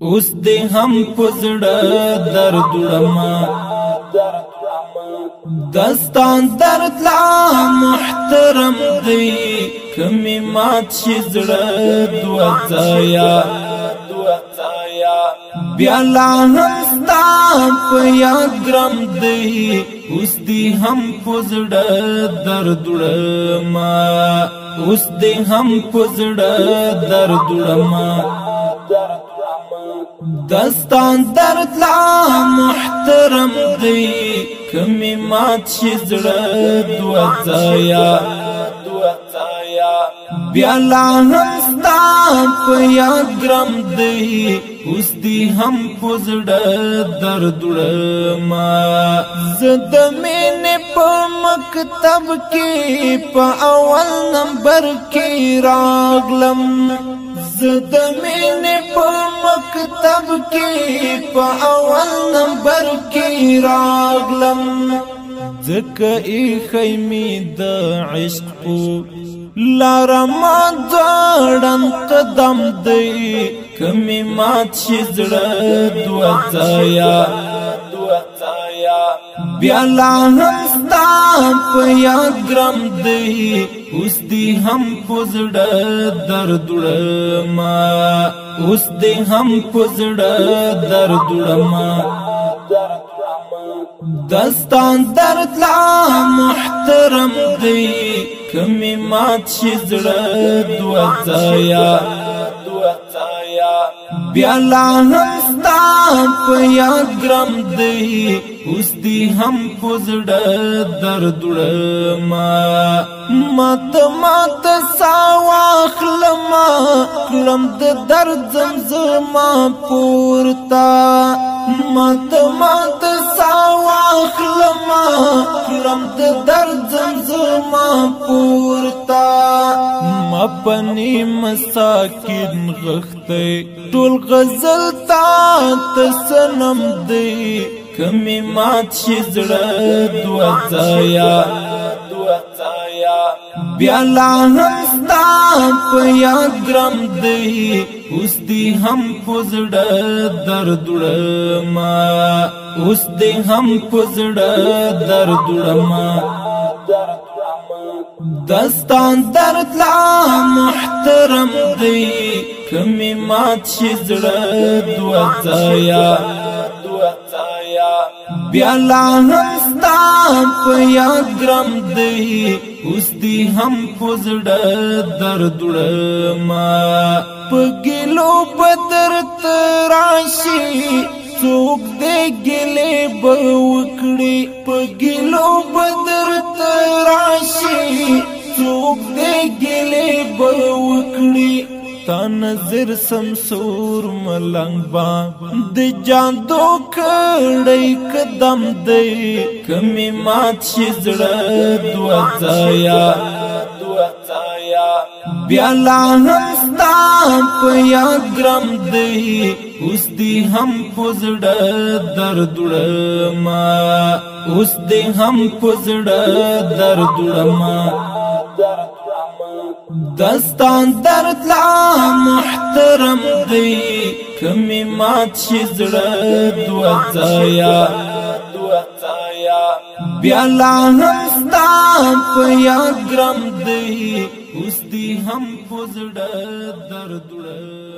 اوس دې هم پزړه درد وړما دستان درد لا محترم دی کمی مات شي زړه دوه ځایا بیا لا هم ستا په یاد ګرم دی اوس دې هم پزړه درد وړما اوس دې هم پزړه درد وړما دستان درد لا محترم دی کمی مات شي زړه دوه ځایا بیا لا هم ستا په یاد ګرم دی اوس دې هم پزړه درد وړما زه د مینې په مکتب کې په اول نمبر کې راغلم زه د مینې په مکتب کې په اول نمبر کې راغلم ځکه ایښی مې د عشق په لاره ما ځوړند قدم دی کمی مات شي زړه دوه ځایا بیا لا هم ستا په یاد ګرم دی اوس دې هم پزړه درد وړما اوس دې هم پزړه درد وړما دستان درد لا محترم دی کمی مات شي زړه دوه ځایا بیا لا هم ستا په یاد ګرم دی اوس دې هم پزړه درد وړما مات سا واخلما کلم د درد زمزما پورتا مات سا واخلما کلم د درد زمزما پورتا مپنی مساکین غخته ټول غزل تا تسنم دی کمی مات شي زړه دوه ځایا بیا لا هم ستا په یاد ګرم دی اوس دې هم پزړه درد وړما اوس دې هم پزړه درد وړما دستان درد لا محترم دی کمی مات شي زړه دوه ځایا بیا لا هم ستا په یاد ګرم دی اوس دې هم پزړه درد وړما په ګیلو بدرت راشي څوک دې ګلې به وکړي په ګیلو بدرت راشي څوک دې ګلې به وکړي تا نظر سمسور ملنګ با د جاندو کړي قدم دی کمی مات شي زړه دوه ځایا بیا لا هم ستا په یاد ګرم دی اوس دې هم پزړه درد وړما اوس دې هم پزړه درد وړما دستان درد لا محترم دی کمی مات شي زړه دوه ځایا بیا لا هم ستا په یاد ګرم دی اوس دې هم پزړه درد وړما